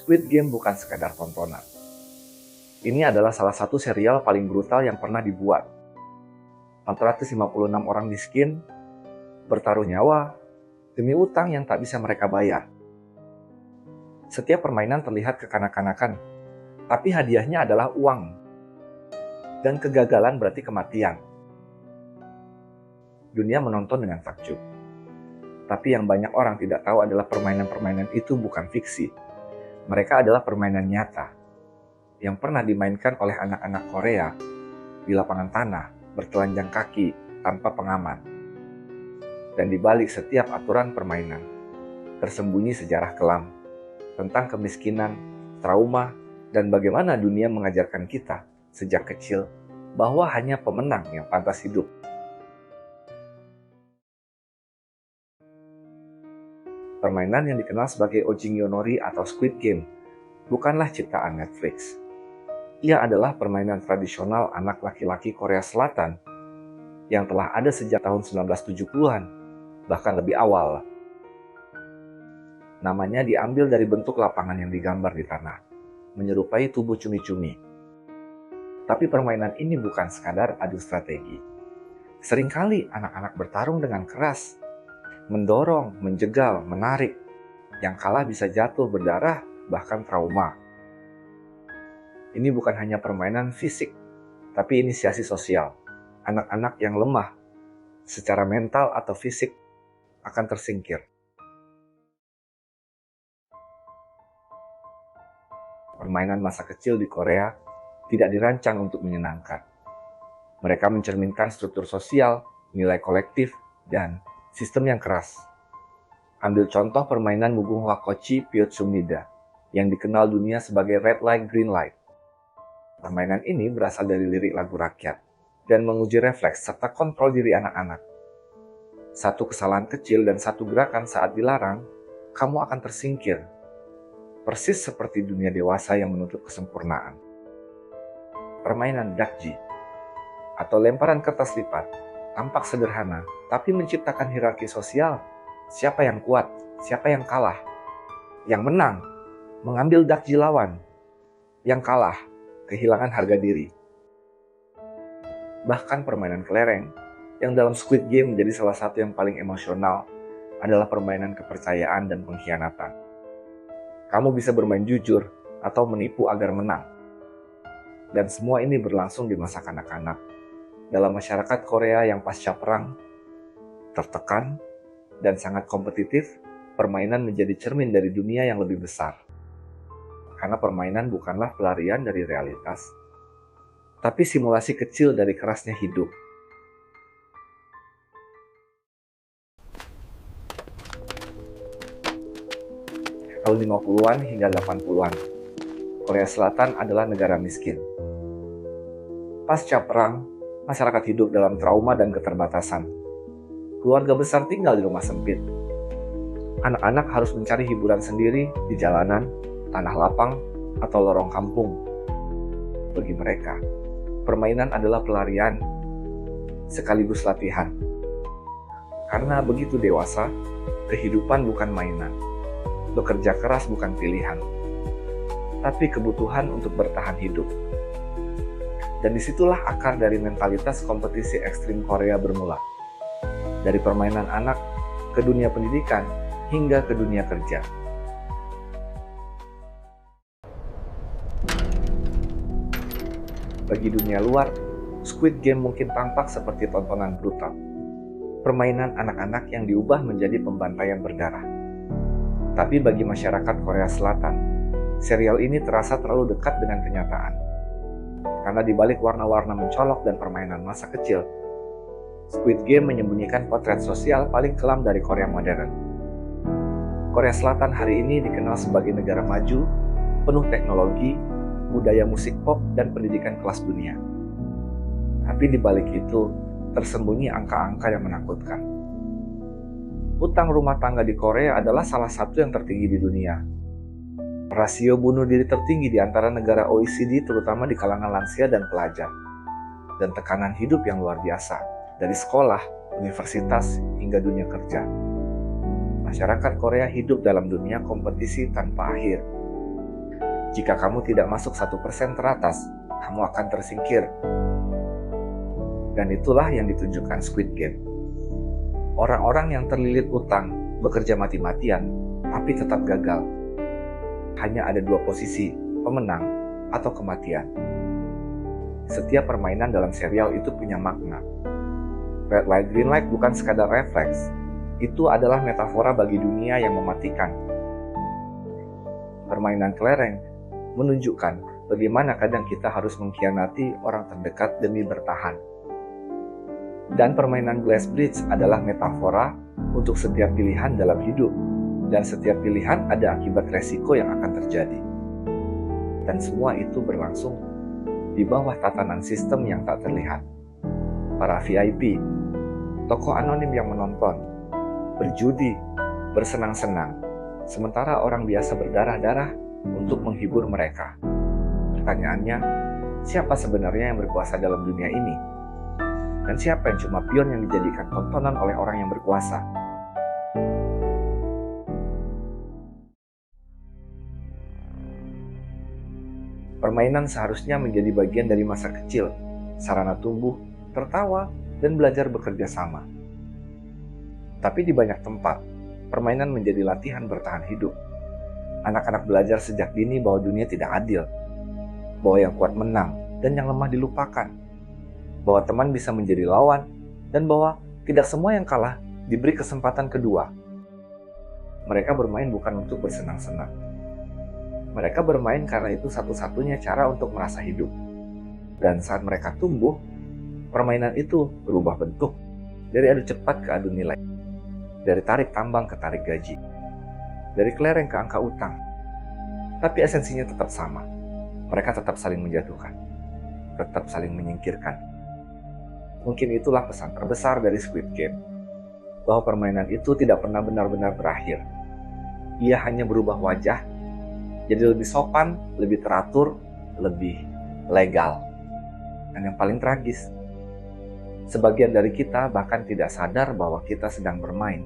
Squid Game bukan sekadar tontonan. Ini adalah salah satu serial paling brutal yang pernah dibuat. 456 orang miskin bertaruh nyawa demi utang yang tak bisa mereka bayar. Setiap permainan terlihat kekanak-kanakan, tapi hadiahnya adalah uang. Dan kegagalan berarti kematian. Dunia menonton dengan takjub. Tapi yang banyak orang tidak tahu adalah permainan-permainan itu bukan fiksi. Mereka adalah permainan nyata yang pernah dimainkan oleh anak-anak Korea di lapangan tanah, bertelanjang kaki, tanpa pengaman. Dan di balik setiap aturan permainan, tersembunyi sejarah kelam tentang kemiskinan, trauma, dan bagaimana dunia mengajarkan kita sejak kecil bahwa hanya pemenang yang pantas hidup. Permainan yang dikenal sebagai Ojing Yonori atau Squid Game bukanlah ciptaan Netflix. Ia adalah permainan tradisional anak laki-laki Korea Selatan yang telah ada sejak tahun 1970-an, bahkan lebih awal. Namanya diambil dari bentuk lapangan yang digambar di tanah, menyerupai tubuh cumi-cumi. Tapi permainan ini bukan sekadar adu strategi. Seringkali anak-anak bertarung dengan keras, mendorong, menjegal, menarik. Yang kalah bisa jatuh, berdarah, bahkan trauma. Ini bukan hanya permainan fisik, tapi inisiasi sosial. Anak-anak yang lemah secara mental atau fisik akan tersingkir. Permainan masa kecil di Korea tidak dirancang untuk menyenangkan. Mereka mencerminkan struktur sosial, nilai kolektif, dan sistem yang keras. Ambil contoh permainan Mugung Hwakochi Pyeotsumnida yang dikenal dunia sebagai Red Light Green Light. Permainan ini berasal dari lirik lagu rakyat dan menguji refleks serta kontrol diri anak-anak. Satu kesalahan kecil dan satu gerakan saat dilarang, kamu akan tersingkir. Persis seperti dunia dewasa yang menuntut kesempurnaan. Permainan dakji atau lemparan kertas lipat tampak sederhana, tapi menciptakan hierarki sosial. Siapa yang kuat, siapa yang kalah. Yang menang, mengambil dakji lawan. Yang kalah, kehilangan harga diri. Bahkan permainan kelereng, yang dalam Squid Game menjadi salah satu yang paling emosional, adalah permainan kepercayaan dan pengkhianatan. Kamu bisa bermain jujur atau menipu agar menang. Dan semua ini berlangsung di masa kanak-kanak. Dalam masyarakat Korea yang pasca perang, tertekan, dan sangat kompetitif, permainan menjadi cermin dari dunia yang lebih besar. Karena permainan bukanlah pelarian dari realitas, tapi simulasi kecil dari kerasnya hidup. Tahun 50-an hingga 80-an, Korea Selatan adalah negara miskin. Pasca perang, masyarakat hidup dalam trauma dan keterbatasan. Keluarga besar tinggal di rumah sempit. Anak-anak harus mencari hiburan sendiri di jalanan, tanah lapang, atau lorong kampung. Bagi mereka, permainan adalah pelarian, sekaligus latihan. Karena begitu dewasa, kehidupan bukan mainan. Bekerja keras bukan pilihan, tapi kebutuhan untuk bertahan hidup. Dan disitulah akar dari mentalitas kompetisi ekstrim Korea bermula. Dari permainan anak, ke dunia pendidikan, hingga ke dunia kerja. Bagi dunia luar, Squid Game mungkin tampak seperti tontonan brutal. Permainan anak-anak yang diubah menjadi pembantaian berdarah. Tapi bagi masyarakat Korea Selatan, serial ini terasa terlalu dekat dengan kenyataan. Karena di balik warna-warna mencolok dan permainan masa kecil, Squid Game menyembunyikan potret sosial paling kelam dari Korea modern. Korea Selatan hari ini dikenal sebagai negara maju, penuh teknologi, budaya musik pop, dan pendidikan kelas dunia. Tapi di balik itu, tersembunyi angka-angka yang menakutkan. Utang rumah tangga di Korea adalah salah satu yang tertinggi di dunia. Rasio bunuh diri tertinggi di antara negara OECD, terutama di kalangan lansia dan pelajar. Dan tekanan hidup yang luar biasa, dari sekolah, universitas, hingga dunia kerja. Masyarakat Korea hidup dalam dunia kompetisi tanpa akhir. Jika kamu tidak masuk 1% teratas, kamu akan tersingkir. Dan itulah yang ditunjukkan Squid Game. Orang-orang yang terlilit utang bekerja mati-matian, tapi tetap gagal. Hanya ada dua posisi, pemenang atau kematian. Setiap permainan dalam serial itu punya makna. Red light, green light bukan sekadar refleks. Itu adalah metafora bagi dunia yang mematikan. Permainan kelereng menunjukkan bagaimana kadang kita harus mengkhianati orang terdekat demi bertahan. Dan permainan Glass Bridge adalah metafora untuk setiap pilihan dalam hidup. Dan setiap pilihan ada akibat resiko yang akan terjadi. Dan semua itu berlangsung di bawah tatanan sistem yang tak terlihat. Para VIP, tokoh anonim yang menonton, berjudi, bersenang-senang, sementara orang biasa berdarah-darah untuk menghibur mereka. Pertanyaannya, siapa sebenarnya yang berkuasa dalam dunia ini? Dan siapa yang cuma pion yang dijadikan tontonan oleh orang yang berkuasa? Permainan seharusnya menjadi bagian dari masa kecil, sarana tumbuh, tertawa, dan belajar bekerja sama. Tapi di banyak tempat, permainan menjadi latihan bertahan hidup. Anak-anak belajar sejak dini bahwa dunia tidak adil, bahwa yang kuat menang dan yang lemah dilupakan, bahwa teman bisa menjadi lawan, dan bahwa tidak semua yang kalah diberi kesempatan kedua. Mereka bermain bukan untuk bersenang-senang. Mereka bermain karena itu satu-satunya cara untuk merasa hidup. Dan saat mereka tumbuh, permainan itu berubah bentuk. Dari adu cepat ke adu nilai. Dari tarik tambang ke tarik gaji. Dari kelereng ke angka utang. Tapi esensinya tetap sama. Mereka tetap saling menjatuhkan. Tetap saling menyingkirkan. Mungkin itulah pesan terbesar dari Squid Game. Bahwa permainan itu tidak pernah benar-benar berakhir. Ia hanya berubah wajah. Jadi lebih sopan, lebih teratur, lebih legal. Dan yang paling tragis, sebagian dari kita bahkan tidak sadar bahwa kita sedang bermain.